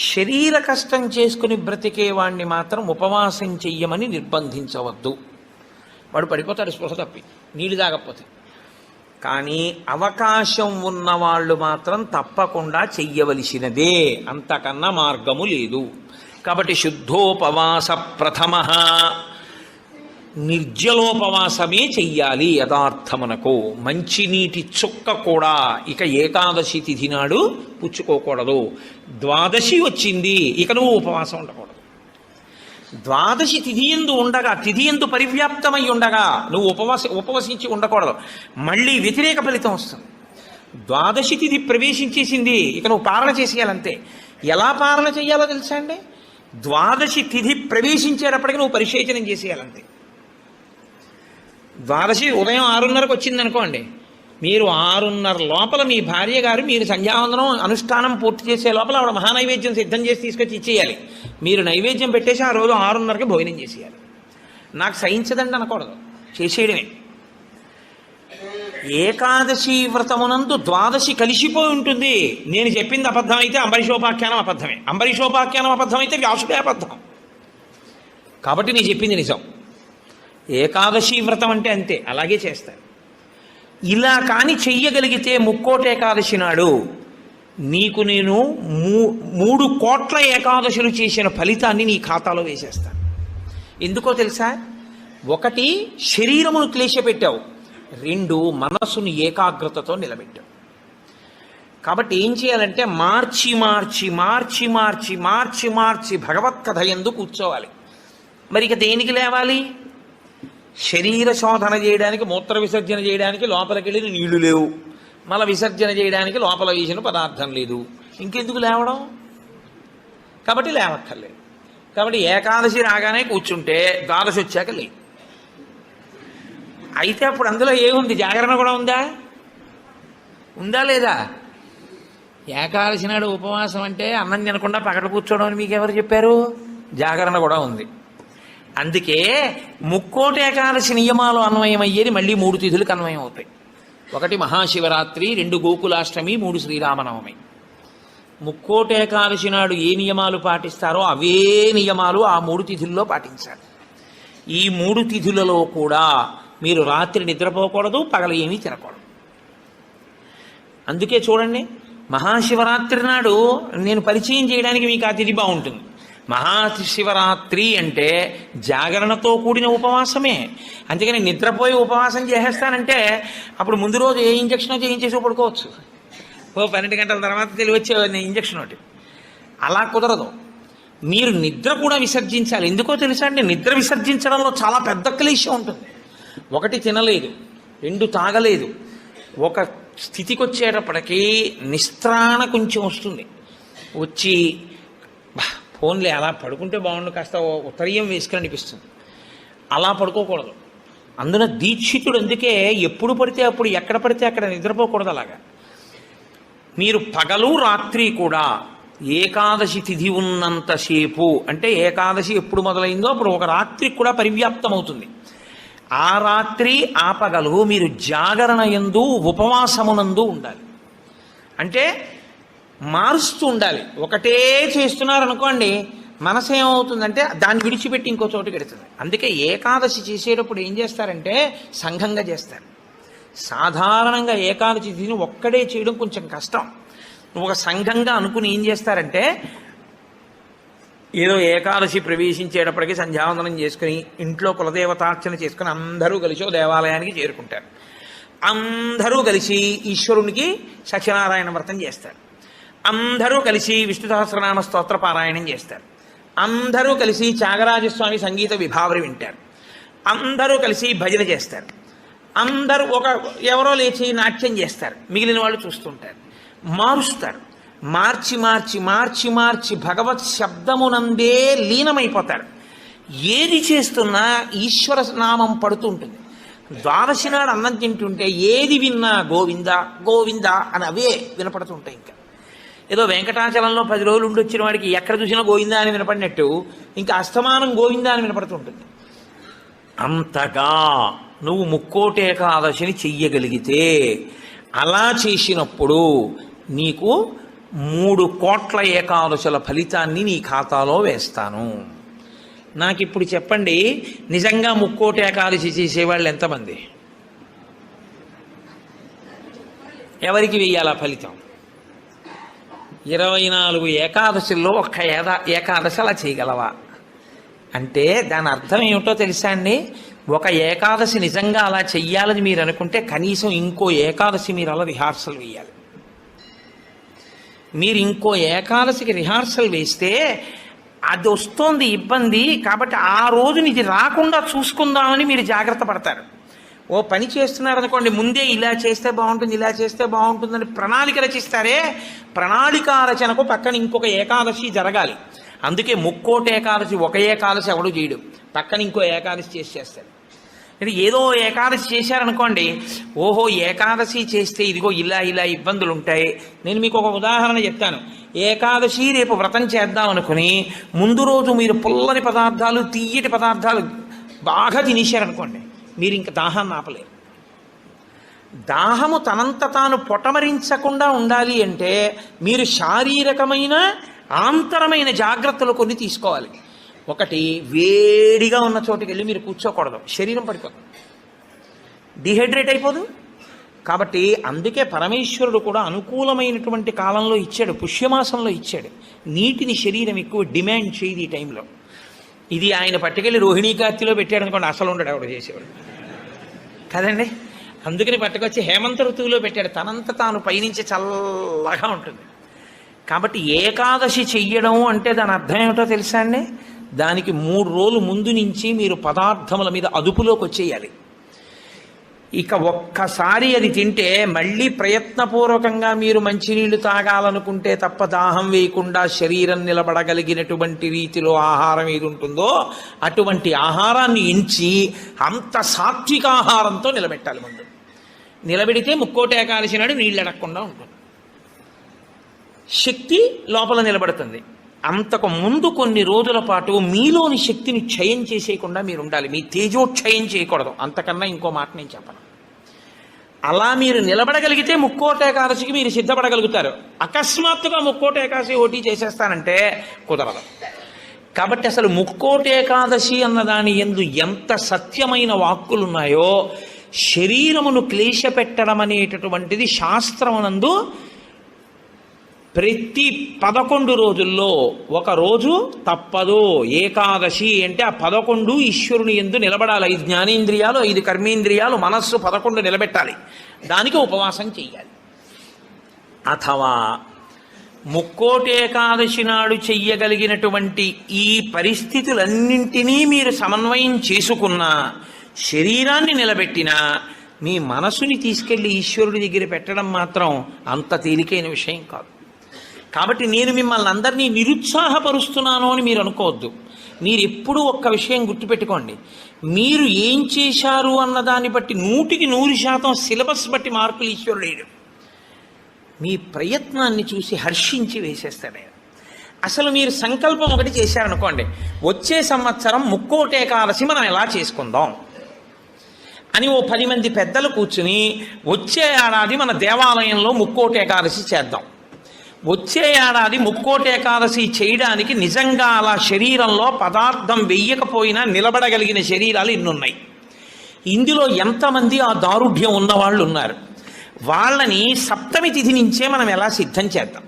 A: శరీర కష్టం చేసుకుని బ్రతికేవాణ్ణి మాత్రం ఉపవాసం చెయ్యమని నిర్బంధించవద్దు. వాడు పడిపోతాడు స్పృహ తప్పి, నీళ్ళు తాగకపోతే. కానీ అవకాశం ఉన్నవాళ్ళు మాత్రం తప్పకుండా చెయ్యవలసినదే, అంతకన్నా మార్గము లేదు. కాబట్టి శుద్ధోపవాస ప్రథమ నిర్జలోపవాసమే చెయ్యాలి. యథార్థమునకు మంచినీటి చుక్క కూడా ఇక ఏకాదశి తిథి నాడు పుచ్చుకోకూడదు. ద్వాదశి వచ్చింది ఇక నువ్వు ఉపవాసం ఉండకూడదు. ద్వాదశి తిథి యందు ఉండగా, తిథి యందు పరివ్యాప్తమై ఉండగా నువ్వు ఉపవసించి ఉండకూడదు. మళ్ళీ వ్యతిరేక ఫలితం వస్తుంది. ద్వాదశి తిథి ప్రవేశించేసింది ఇక నువ్వు పాలన చేసేయాలంతే. ఎలా పాలన చేయాలో తెలుసా అండి? ద్వాదశి తిథి ప్రవేశించేటప్పటికి నువ్వు పరిశేచనం చేసేయాలంతే. ద్వాదశి ఉదయం 6:30కు వచ్చిందనుకోండి, మీరు 6:30 లోపల మీ భార్య గారు మీరు సంధ్యావందనం అనుష్ఠానం పూర్తి చేసే లోపల ఆవిడ మహానైవేద్యం సిద్ధం చేసి తీసుకొచ్చి ఇచ్చేయాలి. మీరు నైవేద్యం పెట్టేసి ఆ రోజు 6:30కి భోజనం చేసేయాలి. నాకు సహించదండి అనకూడదు, చేసేయడమే. ఏకాదశి వ్రతమునందు ద్వాదశి కలిసిపోయి ఉంటుంది. నేను చెప్పింది అబద్ధం అయితే అంబరీషోపాఖ్యానం అబద్ధమే, అంబరీషోపాఖ్యానం అబద్ధం అయితే వ్యాసుడే అబద్ధం. కాబట్టి నేను చెప్పింది నిజం. ఏకాదశి వ్రతం అంటే అంతే, అలాగే చేస్తారు. ఇలా కానీ చెయ్యగలిగితే ముక్కోటి ఏకాదశి నాడు నీకు నేను 3 కోట్ల ఏకాదశులు చేసిన ఫలితాన్ని నీ ఖాతాలో వేసేస్తాను. ఎందుకో తెలుసా? 1 శరీరమును క్లేశపెట్టావు, 2 మనస్సును ఏకాగ్రతతో నిలబెట్టావు. కాబట్టి ఏం చేయాలంటే మార్చి మార్చి మార్చి మార్చి మార్చి మార్చి భగవత్కథ యందు కూర్చోవాలి. మరి ఇక దేనికి లేవాలి? శరీర శోధన చేయడానికి, మూత్ర విసర్జన చేయడానికి లోపలికి వెళ్ళిన నీళ్లు లేవు, మల విసర్జన చేయడానికి లోపల వేసిన పదార్థం లేదు, ఇంకెందుకు లేవడం? కాబట్టి లేవక్కర్లేదు. కాబట్టి ఏకాదశి రాగానే కూర్చుంటే ద్వాదశి వచ్చాక లే. అయితే అప్పుడు అందులో ఏముంది? జాగరణ కూడా ఉందా? ఉందా లేదా? ఏకాదశి నాడు ఉపవాసం అంటే అన్నం తినకుండా పకట కూర్చోవడం అని మీకు ఎవరు చెప్పారు? జాగరణ కూడా ఉంది. అందుకే ముక్కోటి ఏకాదశి నియమాలు అన్వయమయ్యేది మళ్ళీ 3 తిథులకు అన్వయం అవుతాయి. 1 మహాశివరాత్రి, 2 గోకులాష్టమి, 3 శ్రీరామనవమి. ముక్కోటి ఏకాదశి నాడు ఏ నియమాలు పాటిస్తారో అవే నియమాలు ఆ 3 తిథుల్లో పాటించాలి. ఈ 3 తిథులలో కూడా మీరు రాత్రి నిద్రపోకూడదు, పగలు ఏమీ తినకూడదు. అందుకే చూడండి, మహాశివరాత్రి నాడు నేను పరిచయం చేయడానికి మీకు ఆ తిథి బాగుంటుంది. మహాశివరాత్రి అంటే జాగరణతో కూడిన ఉపవాసమే. అందుకని నిద్రపోయి ఉపవాసం చేసేస్తానంటే అప్పుడు ముందు రోజు ఏ ఇంజక్షనో చేయించేసి పడుకోవచ్చు. 12 గంటల తర్వాత తెలివచ్చే ఇంజక్షన్ ఒకటి. అలా కుదరదు. మీరు నిద్ర కూడా విసర్జించాలి. ఎందుకో తెలుసా అండి, నిద్ర విసర్జించడంలో చాలా పెద్ద క్లేశం ఉంటుంది. 1 తినలేదు, 2 తాగలేదు, ఒక స్థితికి వచ్చేటప్పటికీ నిస్త్రాణ కొంచెం వస్తుంది. వచ్చి ఫోన్లే అలా పడుకుంటే బాగుండు, కాస్త ఉత్తరీయం వేసుకుని అనిపిస్తుంది. అలా పడుకోకూడదు. అందున దీక్షితుడు అందుకే ఎప్పుడు పడితే అప్పుడు, ఎక్కడ పడితే అక్కడ నిద్రపోకూడదు. అలాగా మీరు పగలు రాత్రి కూడా ఏకాదశి తిథి ఉన్నంతసేపు, అంటే ఏకాదశి ఎప్పుడు మొదలైందో అప్పుడు ఒక రాత్రికి కూడా పరివ్యాప్తం అవుతుంది. ఆ రాత్రి ఆ పగలు మీరు జాగరణ యందు ఉపవాసమునందు ఉండాలి. అంటే మారుస్తూ ఉండాలి. ఒకటే చేస్తున్నారనుకోండి, మనసు ఏమవుతుందంటే దాన్ని విడిచిపెట్టి ఇంకో చోటుకి వెడుతుంది. అందుకే ఏకాదశి చేసేటప్పుడు ఏం చేస్తారంటే సంఘంగా చేస్తారు. సాధారణంగా ఏకాదశి తిథిని ఒక్కడే చేయడం కొంచెం కష్టం. ఒక సంఘంగా అనుకుని ఏం చేస్తారంటే, ఏదో ఏకాదశి ప్రవేశించేటప్పటికి సంధ్యావందనం చేసుకుని ఇంట్లో కులదేవతార్చన చేసుకుని అందరూ కలిసి దేవాలయానికి చేరుకుంటారు. అందరూ కలిసి ఈశ్వరునికి సత్యనారాయణ వ్రతం చేస్తారు. అందరూ కలిసి విష్ణు సహస్రనామ స్తోత్ర పారాయణం చేస్తారు. అందరూ కలిసి త్యాగరాజస్వామి సంగీత విభావరి వింటారు. అందరూ కలిసి భజన చేస్తారు. అందరూ ఎవరో లేచి నాట్యం చేస్తారు, మిగిలిన వాళ్ళు చూస్తుంటారు. మారుస్తారు. మార్చి మార్చి మార్చి మార్చి భగవత్ శబ్దమునందే లీనమైపోతారు. ఏది చేస్తున్నా ఈశ్వర నామం పడుతూ ఉంటుంది. ద్వాదశి నాడు అన్నం తింటుంటే ఏది విన్నా గోవింద గోవింద అని అవే వినపడుతుంటాయి. ఇంకా ఏదో వెంకటాచలంలో 10 రోజులు ఉండి వచ్చిన వాడికి ఎక్కడ చూసినా గోవిందా అని వినపడినట్టు ఇంకా అస్తమానం గోవిందా అని వినపడుతుంటుంది. అంతగా నువ్వు ముక్కోటి ఏకాదశిని చెయ్యగలిగితే, అలా చేసినప్పుడు నీకు 3 కోట్ల ఏకాదశుల ఫలితాన్ని నీ ఖాతాలో వేస్తాను. నాకు ఇప్పుడు చెప్పండి, నిజంగా ముక్కోటి ఏకాదశి చేసేవాళ్ళు ఎంతమంది? ఎవరికి వెయ్యాలా ఫలితం? 24 ఏకాదశుల్లో ఒక్క ఏకాదశి అలా చేయగలవా అంటే దాని అర్థం ఏమిటో తెలుసా అండి? ఒక ఏకాదశి నిజంగా అలా చెయ్యాలని మీరు అనుకుంటే కనీసం ఇంకో ఏకాదశి మీరు అలా రిహార్సల్ వేయాలి. మీరు ఇంకో ఏకాదశికి రిహార్సల్ వేస్తే అది వస్తోంది ఇబ్బంది, కాబట్టి ఆ రోజుని ఇది రాకుండా చూసుకుందామని మీరు జాగ్రత్త పడతారు. ఓ పని చేస్తున్నారనుకోండి, ముందే ఇలా చేస్తే బాగుంటుంది, ఇలా చేస్తే బాగుంటుందని ప్రణాళిక రచిస్తారే, ప్రణాళిక రచనకు పక్కన ఇంకొక ఏకాదశి జరగాలి. అందుకే ముక్కోటి ఏకాదశి ఒక ఏకాదశి ఎవడు చేయడు, పక్కన ఇంకో ఏకాదశి చేస్తాడు. ఏదో ఏకాదశి చేశారనుకోండి, ఓహో ఏకాదశి చేస్తే ఇదిగో ఇలా ఇలా ఇబ్బందులు ఉంటాయి. నేను మీకు ఒక ఉదాహరణ చెప్తాను. ఏకాదశి రేపు వ్రతం చేద్దాం అనుకుని ముందు రోజు మీరు పుల్లని పదార్థాలు, తీయటి పదార్థాలు బాగా తినేశారనుకోండి, మీరు ఇంకా దాహాన్ని ఆపలేరు. దాహము తనంత తాను పొటమరించకుండా ఉండాలి అంటే మీరు శారీరకమైన ఆంతరమైన జాగ్రత్తలు కొన్ని తీసుకోవాలి. ఒకటి, వేడిగా ఉన్న చోటుకి వెళ్ళి మీరు కూర్చోకూడదు, శరీరం పడిపోతుంది, డిహైడ్రేట్ అయిపోదు. కాబట్టి అందుకే పరమేశ్వరుడు కూడా అనుకూలమైనటువంటి కాలంలో ఇచ్చాడు, పుష్యమాసంలో ఇచ్చాడు. నీటిని శరీరం ఎక్కువ డిమాండ్ చేయదు ఈ టైంలో. ఇది ఆయన పట్టుకెళ్ళి రోహిణీ కార్తీలో పెట్టాడు అనుకోండి, అసలు ఉండడు ఆవిడ చేసేవాడు కదండి. అందుకని పట్టుకొచ్చి హేమంత ఋతువులో పెట్టాడు, తనంత తాను పైనుంచి చల్లగా ఉంటుంది. కాబట్టి ఏకాదశి చెయ్యడం అంటే దాని అర్థం ఏమిటో తెలుసా అండి? దానికి 3 రోజులు ముందు నుంచి మీరు పదార్థముల మీద అదుపులోకి వచ్చేయాలి. ఇక ఒక్కసారి అది తింటే మళ్ళీ ప్రయత్నపూర్వకంగా మీరు మంచినీళ్లు తాగాలనుకుంటే తప్ప దాహం వేయకుండా శరీరం నిలబడగలిగినటువంటి రీతిలో ఆహారం ఏది ఉంటుందో అటువంటి ఆహారాన్ని ఎంచి అంత సాత్విక ఆహారంతో నిలబెట్టాలి. ముందు నిలబెడితే ముక్కోటి ఏకాదశి నాడు నీళ్ళు అడగకుండా ఉంటుంది, శక్తి లోపల నిలబడుతుంది. అంతకు ముందు కొన్ని రోజుల పాటు మీలోని శక్తిని క్షయం చేసేయకుండా మీరు ఉండాలి. మీ తేజోక్షయం చేయకూడదు. అంతకన్నా ఇంకో మాట నేను చెప్పను. అలా మీరు నిలబడగలిగితే ముక్కోటి ఏకాదశికి మీరు సిద్ధపడగలుగుతారు. అకస్మాత్తుగా ముక్కోటి ఏకాదశి ఓటీ చేసేస్తానంటే కుదరదు. కాబట్టి అసలు ముక్కోటి ఏకాదశి అన్నదాని యందు ఎంత సత్యమైన వాక్కులున్నాయో శరీరమును క్లేశపెట్టడం అనేటటువంటిది శాస్త్రమునందు ప్రతి 11 రోజుల్లో ఒక రోజు తప్పదు. ఏకాదశి అంటే ఆ 11 ఈశ్వరుని యందు నిలబడాలి. 5 జ్ఞానేంద్రియాలు, 5 కర్మేంద్రియాలు, మనస్సు 11 నిలబెట్టాలి. దానికి ఉపవాసం చెయ్యాలి. అథవా ముక్కోటి ఏకాదశి నాడు చెయ్యగలిగినటువంటి ఈ పరిస్థితులన్నింటినీ మీరు సమన్వయం చేసుకున్నా, శరీరాన్ని నిలబెట్టినా, మీ మనసుని తీసుకెళ్లి ఈశ్వరుడి దగ్గర పెట్టడం మాత్రం అంత తేలికైన విషయం కాదు. కాబట్టి నేను మిమ్మల్ని అందరినీ నిరుత్సాహపరుస్తున్నాను అని మీరు అనుకోవద్దు. మీరు ఎప్పుడూ ఒక్క విషయం గుర్తుపెట్టుకోండి, మీరు ఏం చేశారు అన్నదాన్ని బట్టి 100% సిలబస్ బట్టి మార్కులు ఈశ్వరుడు మీ ప్రయత్నాన్ని చూసి హర్షించి వేసేస్తాడు ఆయన. అసలు మీరు సంకల్పం ఒకటి చేశారనుకోండి, వచ్చే సంవత్సరం ముక్కోటి ఏకాదశి మనం ఎలా చేసుకుందాం అని ఓ 10 మంది పెద్దలు కూర్చుని వచ్చే ఏడాది మన దేవాలయంలో ముక్కోటి ఏకాదశి చేద్దాం, వచ్చే ఏడాది ముక్కోటి ఏకాదశి చేయడానికి నిజంగా అలా శరీరంలో పదార్థం వెయ్యకపోయినా నిలబడగలిగిన శరీరాలు ఇన్నున్నాయి. ఇందులో ఎంతమంది ఆ దారుఢ్యం ఉన్నవాళ్ళు ఉన్నారు? వాళ్ళని సప్తమి తిథి నుంచే మనం ఎలా సిద్ధం చేద్దాం.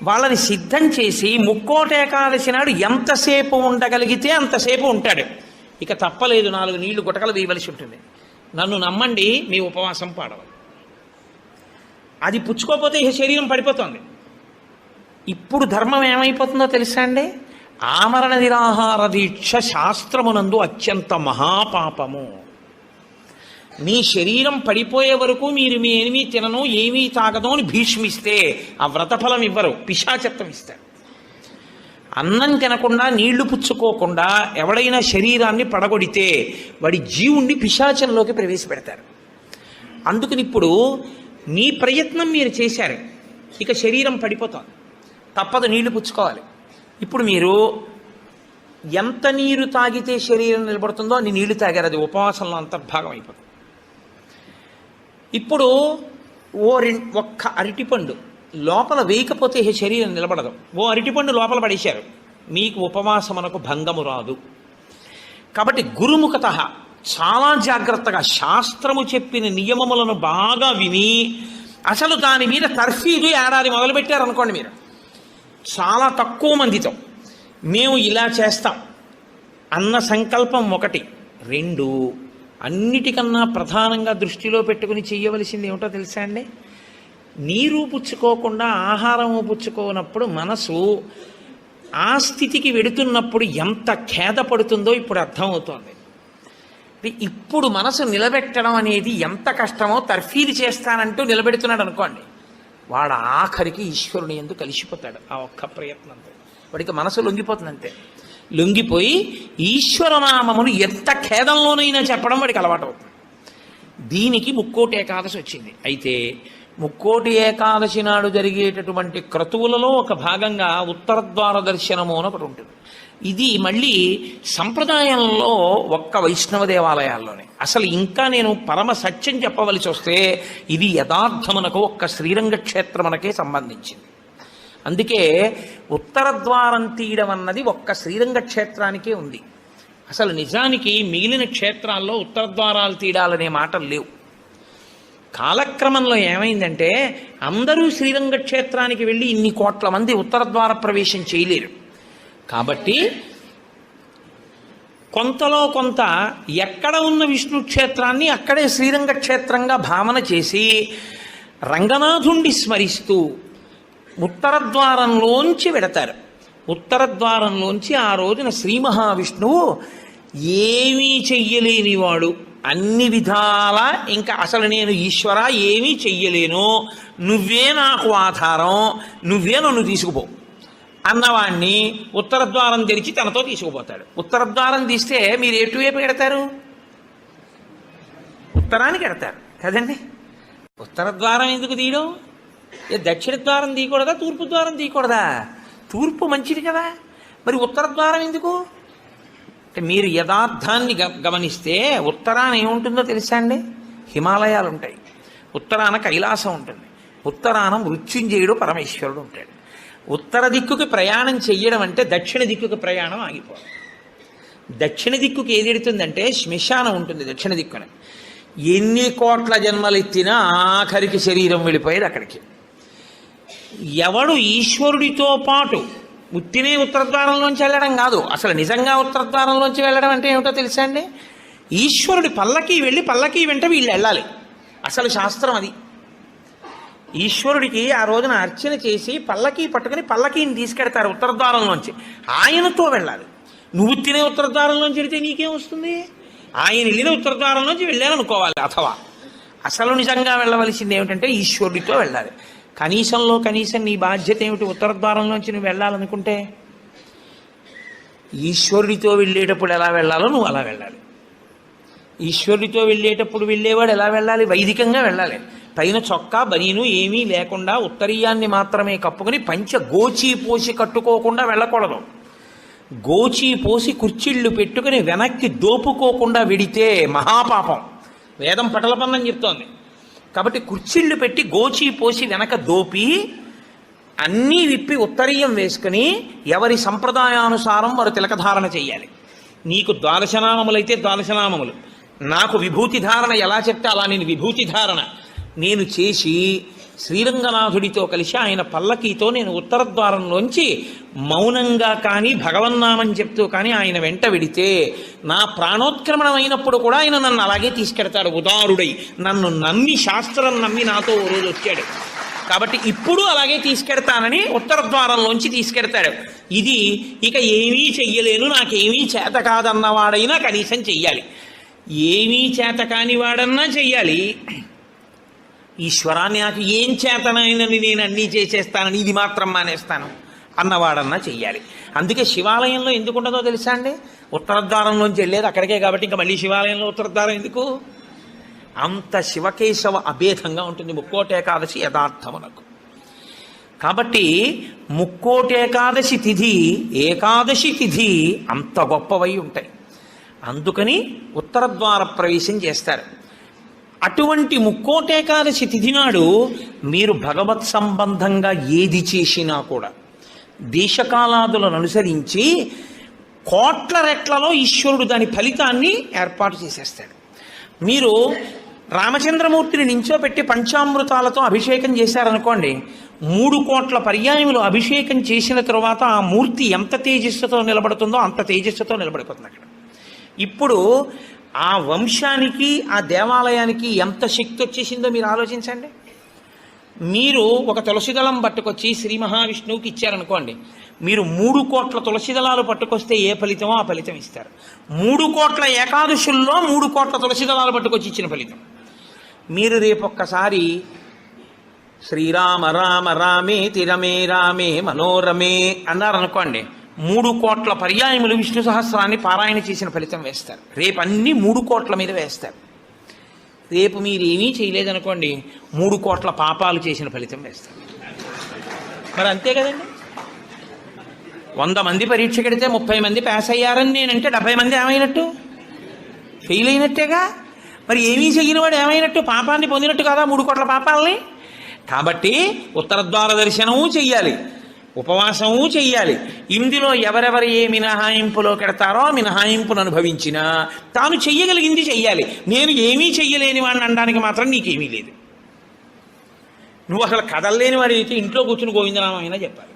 A: వాళ్ళని సిద్ధం చేసి ముక్కోటి ఏకాదశి నాడు ఎంతసేపు ఉండగలిగితే అంతసేపు ఉంటాడు. ఇక తప్పలేదు, 4 నీళ్లు గుటకలు వేయవలసి ఉంటుంది. నన్ను నమ్మండి, మీ ఉపవాసం పాడవాలి. అది పుచ్చుకోకపోతే ఇక శరీరం పడిపోతుంది. ఇప్పుడు ధర్మం ఏమైపోతుందో తెలుసా అండి? ఆమరణ నిరాహార దీక్ష శాస్త్రమునందు అత్యంత మహాపాపము. మీ శరీరం పడిపోయే వరకు మీరు మీ ఏమీ తినను, ఏమీ తాగదు అని భీష్మిస్తే ఆ వ్రతఫలం ఇవ్వరు, పిశాచత్వం ఇస్తారు. అన్నం తినకుండా, నీళ్లు పుచ్చుకోకుండా ఎవడైనా శరీరాన్ని పడగొడితే వాడి జీవుణ్ణి పిశాచంలోకి ప్రవేశపెడతారు. అందుకని ఇప్పుడు మీ ప్రయత్నం మీరు చేశారు, ఇక శరీరం పడిపోతుంది, తప్పదు, నీళ్లు పుచ్చుకోవాలి. ఇప్పుడు మీరు ఎంత నీరు తాగితే శరీరం నిలబడుతుందో అన్ని నీళ్లు తాగారు, అది ఉపవాసంలో అంతర్భాగం అయిపోతుంది. ఇప్పుడు ఒక్క అరటిపండు లోపల వేయకపోతే శరీరం నిలబడదు. ఓ అరటిపండు లోపల పడేశారు, మీకు ఉపవాసమునకు భంగము రాదు. కాబట్టి గురుముఖత చాలా జాగ్రత్తగా శాస్త్రము చెప్పిన నియమములను బాగా విని, అసలు దాని మీద తర్ఫీదు ఏడాది మొదలుపెట్టారనుకోండి, మీరు చాలా తక్కువ మందితో మేము ఇలా చేస్తాం అన్న సంకల్పం 1. 2, అన్నిటికన్నా ప్రధానంగా దృష్టిలో పెట్టుకుని చేయవలసింది ఏమిటో తెలుసా అండి? నీరు పుచ్చుకోకుండా, ఆహారము పుచ్చుకోనప్పుడు మనసు ఆ స్థితికి వెడుతున్నప్పుడు ఎంత ఖేదపడుతుందో ఇప్పుడు అర్థమవుతోంది. ఇప్పుడు మనసు నిలబెట్టడం అనేది ఎంత కష్టమో తర్ఫీదు చేస్తానంటూ నిలబెడుతున్నాడు అనుకోండి, వాడు ఆఖరికి ఈశ్వరుని యందు కలిసిపోతాడు. ఆ ఒక్క ప్రయత్నంతో వాడికి మనసు లొంగిపోతుందంతే. లొంగిపోయి ఈశ్వరనామమును ఎంత ఖేదంలోనైనా చెప్పడం వాడికి అలవాటు అవుతుంది. దీనికి ముక్కోటి ఏకాదశి వచ్చింది. అయితే ముక్కోటి ఏకాదశి నాడు జరిగేటటువంటి క్రతువులలో ఒక భాగంగా ఉత్తరద్వార దర్శనము అని ఒకటి ఉంటుంది. ఇది మళ్ళీ సంప్రదాయంలో ఒక్క వైష్ణవ దేవాలయాల్లోనే. అసలు ఇంకా నేను పరమ సత్యం చెప్పవలసి వస్తే ఇది యథార్థమునకు ఒక్క శ్రీరంగ క్షేత్రమునకే సంబంధించింది. అందుకే ఉత్తర ద్వారం తీయడం అన్నది ఒక్క శ్రీరంగ క్షేత్రానికే ఉంది. అసలు నిజానికి మిగిలిన క్షేత్రాల్లో ఉత్తర ద్వారాలు తీయడాలనే మాటలు లేవు. కాలక్రమంలో ఏమైందంటే అందరూ శ్రీరంగ క్షేత్రానికి వెళ్ళి ఇన్ని కోట్ల మంది ఉత్తర ద్వార ప్రవేశం చేయలేరు. కాబట్టి కొంతలో కొంత ఎక్కడ ఉన్న విష్ణు క్షేత్రాన్ని అక్కడే శ్రీరంగ క్షేత్రంగా భావన చేసి రంగనాథుణ్ణి స్మరిస్తూ ఉత్తర ద్వారంలోంచి వెడతారు. ఉత్తర ద్వారంలోంచి ఆ రోజున శ్రీ మహావిష్ణువు ఏమీ చెయ్యలేనివాడు, అన్ని విధాల ఇంకా అసలు నేను ఈశ్వర ఏమీ చెయ్యలేను, నువ్వే నాకు ఆధారం, నువ్వే నన్ను తీసుకుపో అన్నవాణ్ణి ఉత్తర ద్వారం తెరిచి తనతో తీసుకుపోతాడు. ఉత్తర ద్వారం తీస్తే మీరు ఎటువైపు ఎడతారు? ఉత్తరానికి ఎడతారు కదండి. ఉత్తర ద్వారం ఎందుకు తీయడం? దక్షిణ ద్వారం తీయకూడదా, తూర్పు ద్వారం తీయకూడదా? తూర్పు మంచిది కదా, మరి ఉత్తర ద్వారం ఎందుకు? అంటే మీరు యథార్థాన్ని గమనిస్తే ఉత్తరాన ఏముంటుందో తెలుసా అండి? హిమాలయాలు ఉంటాయి, ఉత్తరాన కైలాసం ఉంటుంది, ఉత్తరాన మృత్యుంజయుడు పరమేశ్వరుడు ఉంటాడు. ఉత్తర దిక్కుకి ప్రయాణం చెయ్యడం అంటే దక్షిణ దిక్కుకి ప్రయాణం ఆగిపోవడం. దక్షిణ దిక్కుకి ఏది ఎడుతుందంటే శ్మశానం ఉంటుంది దక్షిణ దిక్కున. ఎన్ని కోట్ల జన్మలెత్తినా ఆఖరికి శరీరం వెళ్ళిపోయేది అక్కడికి. ఎవడు ఈశ్వరుడితో పాటు ఉత్తినే ఉత్తరద్వారంలోంచి వెళ్ళడం కాదు, అసలు నిజంగా ఉత్తరద్వారంలోంచి వెళ్ళడం అంటే ఏమిటో తెలుసా అండి? ఈశ్వరుడి పల్లకి వెళ్ళి పల్లకి వెంట వీళ్ళు వెళ్ళాలి. అసలు శాస్త్రం అది. ఈశ్వరుడికి ఆ రోజున అర్చన చేసి పల్లకి పట్టుకుని పల్లకీని తీసుకెడతారు ఉత్తరద్వారంలోంచి. ఆయనతో వెళ్ళాలి. నువ్వు తినే ఉత్తరద్వారంలోంచి వెళితే నీకేం వస్తుంది? ఆయన వెళ్ళిన ఉత్తరద్వారంలోంచి వెళ్ళాలనుకోవాలి. అథవా అసలు నిజంగా వెళ్ళవలసింది ఏమిటంటే ఈశ్వరుడితో వెళ్ళాలి. కనీసంలో కనీసం నీ బాధ్యత ఏమిటి? ఉత్తరద్వారంలోంచి నువ్వు వెళ్ళాలనుకుంటే ఈశ్వరుడితో వెళ్ళేటప్పుడు ఎలా వెళ్ళాలో నువ్వు అలా వెళ్ళాలి. ఈశ్వరుడితో వెళ్ళేటప్పుడు వెళ్ళేవాడు ఎలా వెళ్ళాలి? వైదికంగా వెళ్ళాలి. పైన చొక్కా బనీను ఏమీ లేకుండా ఉత్తరీయాన్ని మాత్రమే కప్పుకొని పంచ గోచి పోసి కట్టుకోకుండా వెళ్ళకూడదు. గోచి పోసి కుర్చీళ్ళు పెట్టుకుని వెనక్కి దోపుకోకుండా వెడితే మహాపాపం. వేదం పటలపన్నం చెప్తోంది. కాబట్టి కుర్చీళ్ళు పెట్టి గోచి పోసి వెనక దోపి అన్నీ విప్పి ఉత్తరీయం వేసుకుని ఎవరి సంప్రదాయానుసారం వారు తిలకధారణ చెయ్యాలి. నీకు ద్వాదశనామములైతే ద్వాదశనామములు, నాకు విభూతి ధారణ ఎలా చెప్తే అలా నేను విభూతి ధారణ నేను చేసి శ్రీరంగనాథుడితో కలిసి ఆయన పల్లకీతో నేను ఉత్తరద్వారంలోంచి మౌనంగా కానీ భగవన్నామం చెప్తూ కానీ ఆయన వెంట వెడితే నా ప్రాణోత్క్రమణం అయినప్పుడు కూడా ఆయన నన్ను అలాగే తీసుకెడతాడు. ఉదారుడై నన్ను నమ్మి, శాస్త్రం నమ్మి నాతో ఓ రోజు వచ్చాడు. కాబట్టి ఇప్పుడు అలాగే తీసుకెడతానని ఉత్తరద్వారంలోంచి తీసుకెడతాడు. ఇది ఇక ఏమీ చెయ్యలేను, నాకేమీ చేత కాదన్నవాడైనా కనీసం చెయ్యాలి. ఏమీ చేత కాని వాడన్నా చెయ్యాలి. ఈశ్వరాన్ని నాకు ఏం చేతనైనని నేను అన్నీ చేసేస్తానని ఇది మాత్రం మానేస్తాను అన్నవాడన్నా చెయ్యాలి. అందుకే శివాలయంలో ఎందుకు ఉండదో తెలుసా అండి? ఉత్తరద్వారంలోంచి వెళ్ళేది అక్కడికే కాబట్టి ఇంకా మళ్ళీ శివాలయంలో ఉత్తరద్వారం ఎందుకు? అంత శివకేశవ అభేదంగా ఉంటుంది ముక్కోటేకాదశి యథార్థమునకు. కాబట్టి ముక్కోటేకాదశి తిథి, ఏకాదశి తిథి అంత గొప్పవై ఉంటాయి. అందుకని ఉత్తరద్వార ప్రవేశం చేస్తారు. అటువంటి ముక్కోటేకాదశి తిథి నాడు మీరు భగవత్ సంబంధంగా ఏది చేసినా కూడా దేశకాలాదులను అనుసరించి కోట్ల రెట్లలో ఈశ్వరుడు దాని ఫలితాన్ని ఏర్పాటు చేసేస్తాడు. మీరు రామచంద్రమూర్తిని నించోపెట్టి పంచామృతాలతో అభిషేకం చేశారనుకోండి, 3 కోట్ల పర్యాయములు అభిషేకం చేసిన తరువాత ఆ మూర్తి ఎంత తేజస్సుతో నిలబడుతుందో అంత తేజస్సుతో నిలబడిపోతుంది అక్కడ. ఇప్పుడు ఆ వంశానికి, ఆ దేవాలయానికి ఎంత శక్తి వచ్చేసిందో మీరు ఆలోచించండి. మీరు ఒక తులసిదళం పట్టుకొచ్చి శ్రీ మహావిష్ణువుకి ఇచ్చారనుకోండి, మీరు 3 కోట్ల తులసిదళాలు పట్టుకొస్తే ఏ ఫలితమో ఆ ఫలితం ఇస్తారు. 3 కోట్ల ఏకాదశుల్లో 3 కోట్ల తులసిదళాలు పట్టుకొచ్చి ఇచ్చిన ఫలితం. మీరు రేపొక్కసారి శ్రీరామ రామ రామేతి రమే రామే మనోరమే అన్నారనుకోండి, 3 కోట్ల పర్యాయములు విష్ణు సహస్రాన్ని పారాయణ చేసిన ఫలితం వేస్తారు. రేపు అన్ని 3 కోట్ల మీద వేస్తారు. రేపు మీరు ఏమీ చేయలేదనుకోండి, 3 కోట్ల పాపాలు చేసిన ఫలితం వేస్తారు. మరి అంతే కదండి. 100 మంది పరీక్ష కడితే 30 మంది పాస్ అయ్యారని నేనంటే 70 మంది ఏమైనట్టు? ఫెయిల్ అయినట్టేగా. మరి ఏమీ చెయ్యని వాడు ఏమైనట్టు? పాపాన్ని పొందినట్టు కదా 3 కోట్ల పాపాలని. కాబట్టి ఉత్తరద్వార దర్శనము చెయ్యాలి, ఉపవాసము చెయ్యాలి. ఇందులో ఎవరెవరు ఏ మినహాయింపులో కెడతారో మినహాయింపును అనుభవించినా తాను చెయ్యగలిగింది చెయ్యాలి. నేను ఏమీ చెయ్యలేని వాడిని అనడానికి మాత్రం నీకేమీ లేదు. నువ్వు అసలు కదలలేని వాడి అయితే ఇంట్లో కూర్చుని గోవిందనామైనా చెప్పాలి.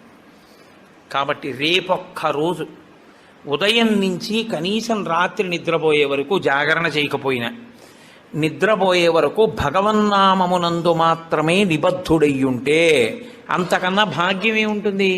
A: కాబట్టి రేపొక్క రోజు ఉదయం నుంచి కనీసం రాత్రి నిద్రపోయే వరకు జాగరణ చేయకపోయినా నిద్రపోయే వరకు భగవన్నామమునందు మాత్రమే నిబద్ధుడయ్యుంటే అంతకన్నా భాగ్యం ఏముంటుంది?